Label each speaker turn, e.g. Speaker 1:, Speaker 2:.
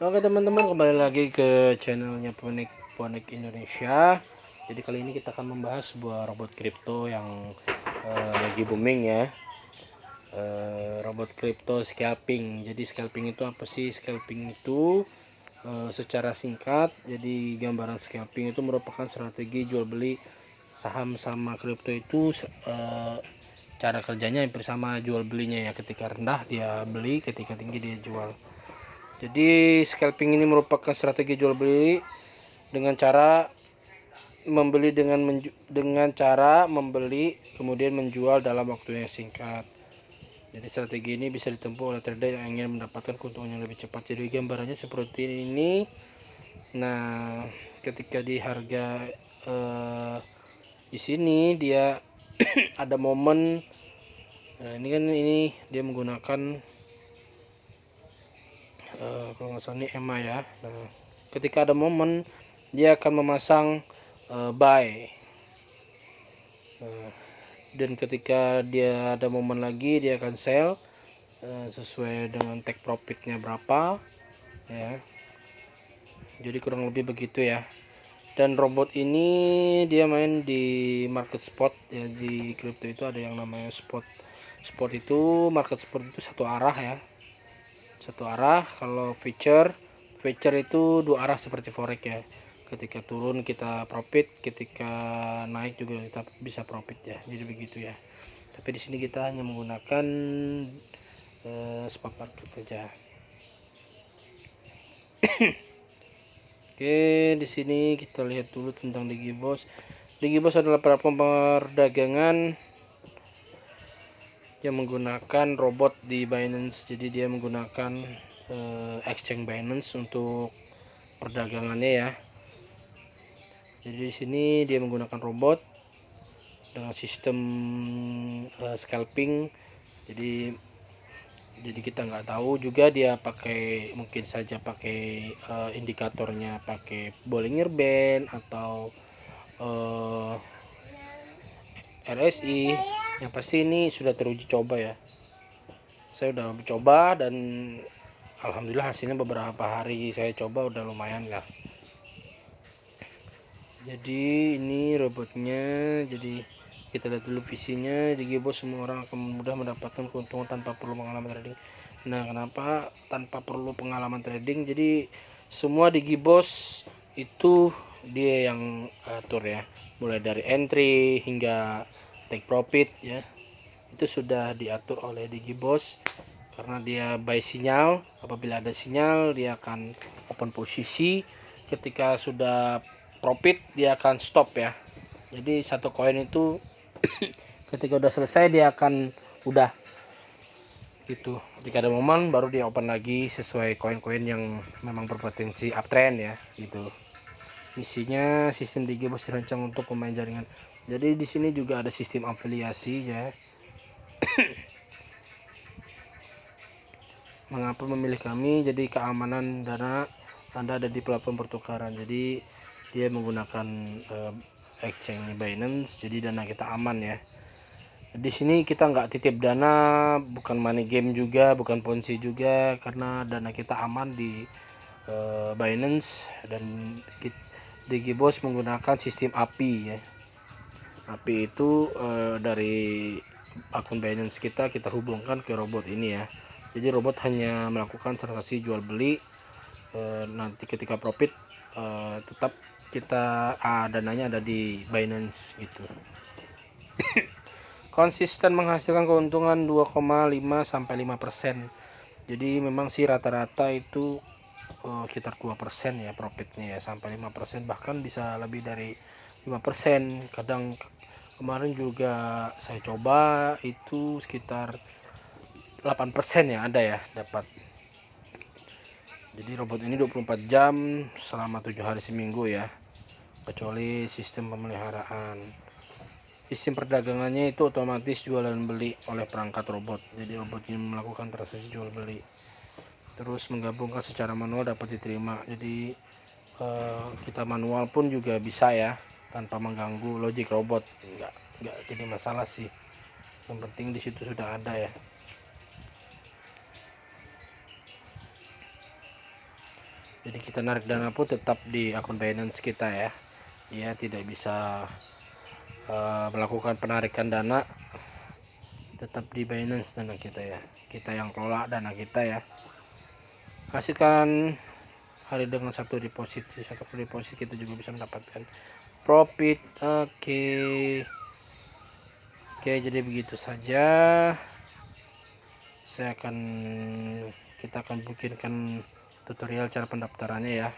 Speaker 1: Oke teman-teman, kembali lagi ke channelnya Ponik Indonesia. Jadi kali ini kita akan membahas sebuah robot kripto yang lagi booming ya. Robot kripto scalping. Jadi scalping itu apa sih? Scalping itu secara singkat, jadi gambaran scalping itu merupakan strategi jual beli saham sama kripto itu. Cara kerjanya hampir sama jual belinya ya. Ketika rendah dia beli, ketika tinggi dia jual. Jadi scalping ini merupakan strategi jual beli dengan cara membeli dengan cara membeli kemudian menjual dalam waktu yang singkat. Jadi strategi ini bisa ditempuh oleh trader yang ingin mendapatkan keuntungan yang lebih cepat. Jadi gambarannya seperti ini. Nah, ketika di harga di sini dia ada momen. Nah, ini dia menggunakan kalau nggak salah ini EMA ya. Nah, ketika ada momen dia akan memasang buy. Dan ketika dia ada momen lagi dia akan sell sesuai dengan take profitnya berapa ya. Jadi kurang lebih begitu ya. Dan robot ini dia main di market spot ya. Di crypto itu ada yang namanya spot. Spot itu market spot itu satu arah ya. Satu arah. Kalau future itu dua arah seperti forex ya. Ketika turun kita profit, ketika naik juga kita bisa profit ya. Jadi begitu ya. Tapi di sini kita hanya menggunakan spot market saja. Oke, di sini kita lihat dulu tentang Digibos. Digibos adalah platform perdagangan yang menggunakan robot di Binance. Jadi dia menggunakan exchange Binance untuk perdagangannya ya. Jadi di sini dia menggunakan robot dengan sistem scalping. Jadi kita nggak tahu juga dia pakai, mungkin saja pakai indikatornya pakai Bollinger Band atau RSI. Yang pasti ini sudah teruji coba ya. Saya udah coba dan alhamdulillah hasilnya beberapa hari saya coba udah lumayan lah. Jadi ini robotnya. Jadi kita lihat dulu visinya. Di Digibos semua orang akan mudah mendapatkan keuntungan tanpa perlu pengalaman trading. Nah, kenapa tanpa perlu pengalaman trading? Jadi semua di Digibos itu dia yang atur ya, mulai dari entry hingga take profit ya, itu sudah diatur oleh Digibos. Karena dia buy sinyal, apabila ada sinyal dia akan open posisi, ketika sudah profit dia akan stop ya. Jadi satu koin itu ketika udah selesai dia akan udah gitu. Ketika ada momen baru dia open lagi sesuai koin-koin yang memang berpotensi uptrend ya gitu. Misinya sistem Digibos dirancang untuk pemain jaringan. Jadi di sini juga ada sistem afiliasi ya. Mengapa memilih kami? Jadi keamanan dana Anda ada di platform pertukaran. Jadi dia menggunakan exchange Binance, jadi dana kita aman ya. Di sini kita nggak titip dana, bukan money game juga, bukan ponzi juga, karena dana kita aman di Binance. Dan Digibos menggunakan sistem API ya. API itu dari akun Binance kita hubungkan ke robot ini ya. Jadi robot hanya melakukan transaksi jual beli. Nanti ketika profit tetap kita dananya ada di Binance gitu. Konsisten menghasilkan keuntungan 2,5 sampai 5%. Jadi memang sih rata-rata itu sekitar 2% ya profitnya ya, sampai 5%, bahkan bisa lebih dari 5%. Kadang kemarin juga saya coba itu sekitar 8% ya ada ya dapat. Jadi robot ini 24 jam selama 7 hari seminggu ya, kecuali sistem pemeliharaan. Sistem perdagangannya itu otomatis jualan beli oleh perangkat robot. Jadi robot ini melakukan transaksi jual beli. Terus menggabungkan secara manual dapat diterima. Jadi kita manual pun juga bisa ya, tanpa mengganggu logic robot. Enggak jadi masalah sih. Yang penting di situ sudah ada ya. Jadi kita narik dana pun tetap di akun Binance kita ya. Dia tidak bisa melakukan penarikan dana, tetap di Binance dana kita ya. Kita yang kelola dana kita ya. Hasilkan hari dengan satu deposit kita juga bisa mendapatkan profit. Oke, jadi begitu saja. Kita akan bikinkan tutorial cara pendaftarannya ya.